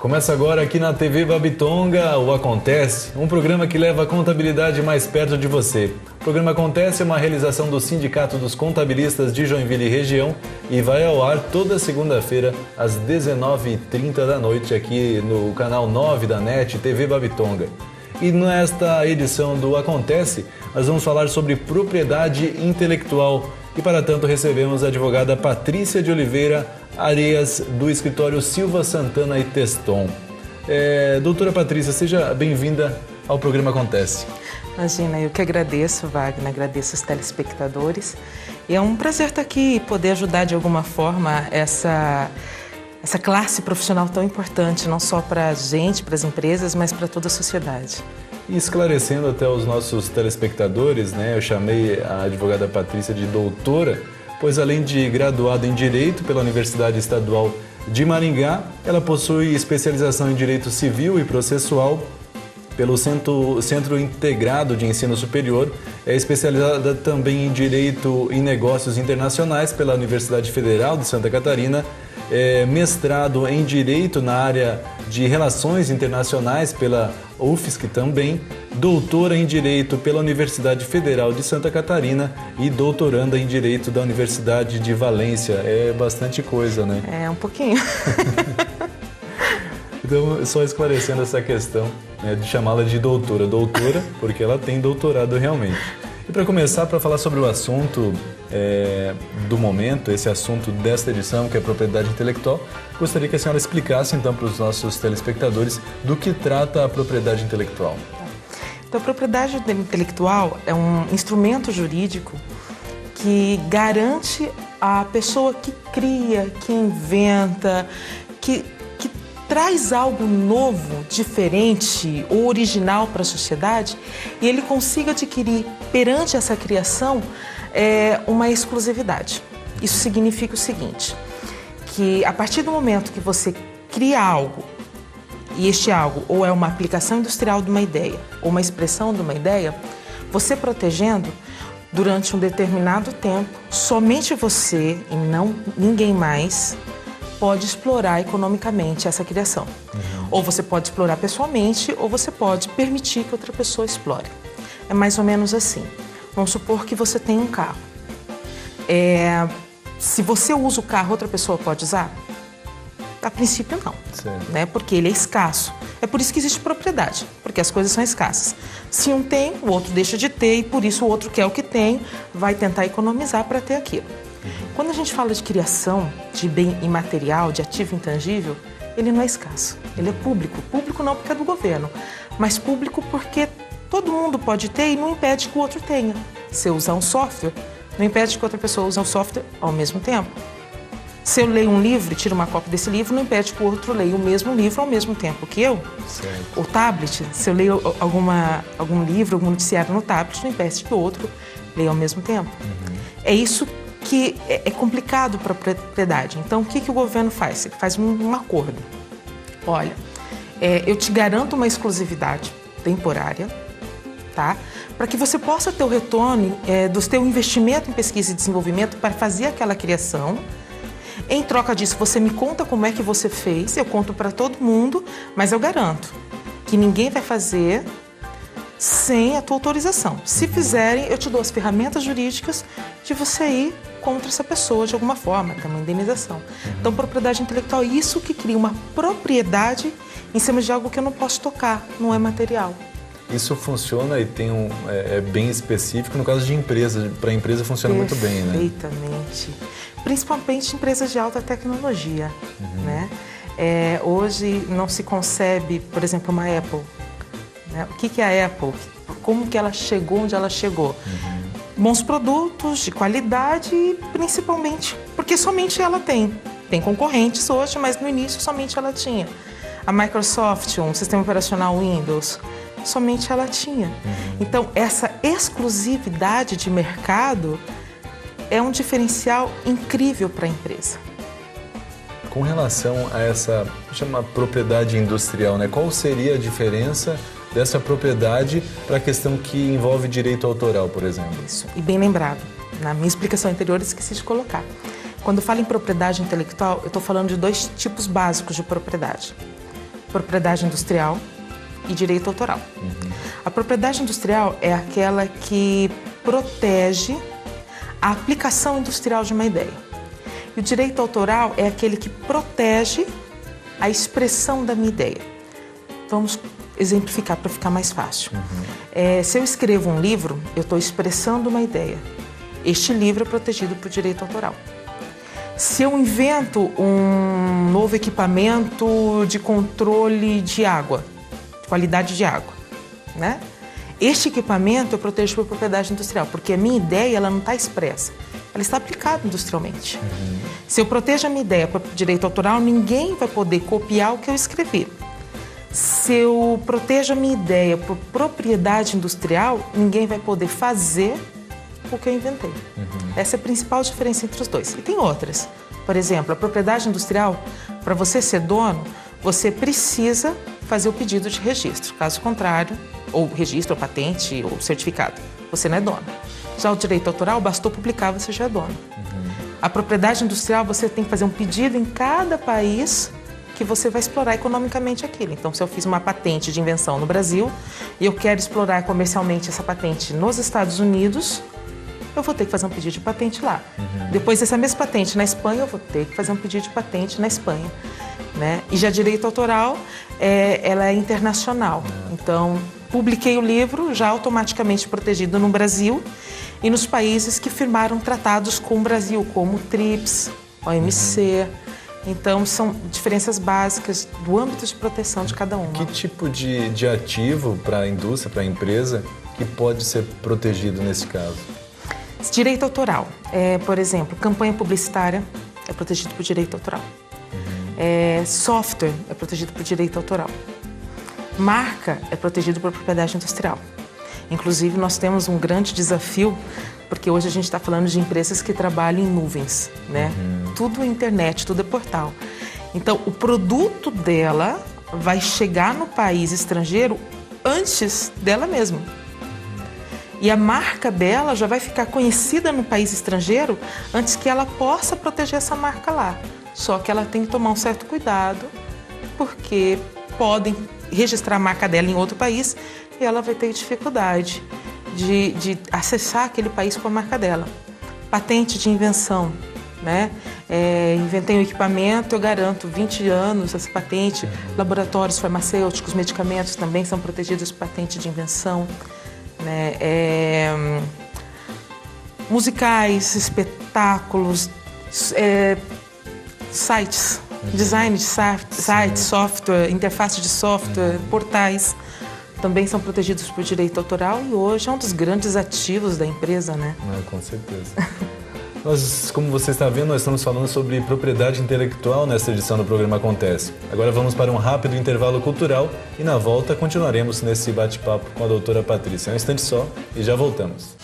Começa agora aqui na TV Babitonga o Acontece, um programa que leva a contabilidade mais perto de você. O programa Acontece é uma realização do Sindicato dos Contabilistas de Joinville e região e vai ao ar toda segunda-feira às 19h30 da noite aqui no canal 9 da NET, TV Babitonga. E nesta edição do Acontece, nós vamos falar sobre propriedade intelectual. E para tanto recebemos a advogada Patrícia de Oliveira Arias, do escritório Silva Santana e Teston. Doutora Patrícia, seja bem-vinda ao programa Acontece. Imagina, eu que agradeço, Wagner, agradeço os telespectadores. E é um prazer estar aqui e poder ajudar de alguma forma essa classe profissional tão importante, não só para a gente, para as empresas, mas para toda a sociedade. E esclarecendo até os nossos telespectadores, eu chamei a advogada Patrícia de doutora, pois além de graduada em Direito pela Universidade Estadual de Maringá, ela possui especialização em Direito Civil e Processual pelo Centro Integrado de Ensino Superior, é especializada também em Direito e Negócios Internacionais pela Universidade Federal de Santa Catarina, mestrado em Direito na área de Relações Internacionais pela UFSC também, doutora em Direito pela Universidade Federal de Santa Catarina e doutoranda em Direito da Universidade de Valência. É bastante coisa, né? É, um pouquinho. Então, só esclarecendo essa questão de chamá-la de doutora. Doutora, porque ela tem doutorado realmente. E para começar, para falar sobre o assunto do momento, esse assunto desta edição, que é propriedade intelectual, gostaria que a senhora explicasse então para os nossos telespectadores do que trata a propriedade intelectual. Então, a propriedade intelectual é um instrumento jurídico que garante à pessoa que cria, que inventa, que traz algo novo, diferente ou original para a sociedade e ele consiga adquirir perante essa criação uma exclusividade. Isso significa o seguinte, que a partir do momento que você cria algo e este algo ou é uma aplicação industrial de uma ideia ou uma expressão de uma ideia, você protegendo durante um determinado tempo, somente você e não ninguém mais pode explorar economicamente essa criação. Ou você pode explorar pessoalmente, ou você pode permitir que outra pessoa explore. É mais ou menos assim. Vamos supor que você tem um carro. Se você usa o carro, outra pessoa pode usar? A princípio, não. Né? Porque ele é escasso. É por isso que existe propriedade, porque as coisas são escassas. Se um tem, o outro deixa de ter, e por isso o outro quer o que tem, vai tentar economizar para ter aquilo. Quando a gente fala de criação, de bem imaterial, de ativo intangível, ele não é escasso, ele é público. Público não porque é do governo, mas público porque todo mundo pode ter e não impede que o outro tenha. Se eu usar um software, não impede que outra pessoa use o software ao mesmo tempo. Se eu leio um livro e tiro uma cópia desse livro, não impede que o outro leia o mesmo livro ao mesmo tempo que eu. Certo. O tablet, se eu leio algum livro, algum noticiário no tablet, não impede que o outro leia ao mesmo tempo. É isso que é complicado para a propriedade. Então, o que o governo faz? Ele faz um acordo. Olha, eu te garanto uma exclusividade temporária, tá? Para que você possa ter o retorno do seu investimento em pesquisa e desenvolvimento para fazer aquela criação. Em troca disso, você me conta como é que você fez, eu conto para todo mundo, mas eu garanto que ninguém vai fazer sem a tua autorização. Se fizerem, eu te dou as ferramentas jurídicas de você ir contra essa pessoa de alguma forma, tem uma indenização. Então, propriedade intelectual é isso que cria uma propriedade em cima de algo que eu não posso tocar, não é material. Isso funciona e tem é bem específico no caso de empresas. Para a empresa funciona muito bem, né? Perfeitamente. Principalmente empresas de alta tecnologia, né? Hoje não se concebe, por exemplo, uma Apple. Né? O que é a Apple? Como que ela chegou onde ela chegou? Bons produtos, de qualidade, principalmente porque somente ela tem. Tem concorrentes hoje, mas no início somente ela tinha. A Microsoft, um sistema operacional Windows, somente ela tinha. Então, essa exclusividade de mercado é um diferencial incrível para a empresa. Com relação a essa, chama propriedade industrial, né? Qual seria a diferença dessa propriedade para a questão que envolve direito autoral, por exemplo? Isso, e bem lembrado. Na minha explicação anterior, esqueci de colocar. Quando eu falo em propriedade intelectual, eu estou falando de dois tipos básicos de propriedade. propriedade industrial e direito autoral. A propriedade industrial é aquela que protege a aplicação industrial de uma ideia. E o direito autoral é aquele que protege a expressão da minha ideia. Vamos exemplificar para ficar mais fácil. Se eu escrevo um livro, eu estou expressando uma ideia. Este livro é protegido por direito autoral. Se eu invento um novo equipamento de controle de água, de qualidade de água, né? Este equipamento eu protejo por propriedade industrial, porque a minha ideia ela não está expressa, ela está aplicada industrialmente. Se eu protejo a minha ideia por direito autoral, ninguém vai poder copiar o que eu escrevi. Se eu protejo a minha ideia por propriedade industrial, ninguém vai poder fazer o que eu inventei. Essa é a principal diferença entre os dois. E tem outras. Por exemplo, a propriedade industrial, para você ser dono, você precisa fazer o pedido de registro. Caso contrário, ou registro, ou patente, ou certificado, você não é dono. Já o direito autoral, bastou publicar, você já é dono. A propriedade industrial, você tem que fazer um pedido em cada país que você vai explorar economicamente aquilo. Então, se eu fiz uma patente de invenção no Brasil e eu quero explorar comercialmente essa patente nos Estados Unidos, eu vou ter que fazer um pedido de patente lá. Depois dessa mesma patente na Espanha, eu vou ter que fazer um pedido de patente na Espanha. Né? E já direito autoral, ela é internacional. Então, publiquei o livro, já automaticamente protegido no Brasil e nos países que firmaram tratados com o Brasil, como o TRIPS, OMC. Então, são diferenças básicas do âmbito de proteção de cada uma. Que tipo de ativo para a indústria, para a empresa, que pode ser protegido nesse caso? Direito autoral. Por exemplo, campanha publicitária é protegido por direito autoral. Software é protegido por direito autoral. Marca é protegido por propriedade industrial. Inclusive, nós temos um grande desafio, porque hoje a gente está falando de empresas que trabalham em nuvens, né? Tudo é internet, tudo é portal. Então, o produto dela vai chegar no país estrangeiro antes dela mesma. E a marca dela já vai ficar conhecida no país estrangeiro antes que ela possa proteger essa marca lá. Só que ela tem que tomar um certo cuidado, porque podem registrar a marca dela em outro país e ela vai ter dificuldade de acessar aquele país com a marca dela. Patente de invenção, né? Inventei um equipamento, eu garanto 20 anos essa patente. Laboratórios farmacêuticos, medicamentos também são protegidos por patente de invenção. Né? Musicais, espetáculos, sites, design de sites, software, interface de software, portais, também são protegidos por direito autoral e hoje é um dos grandes ativos da empresa, né? Com certeza. Nós, como você está vendo, nós estamos falando sobre propriedade intelectual nesta edição do programa Acontece. Agora vamos para um rápido intervalo cultural e na volta continuaremos nesse bate-papo com a doutora Patrícia. Um instante só e já voltamos.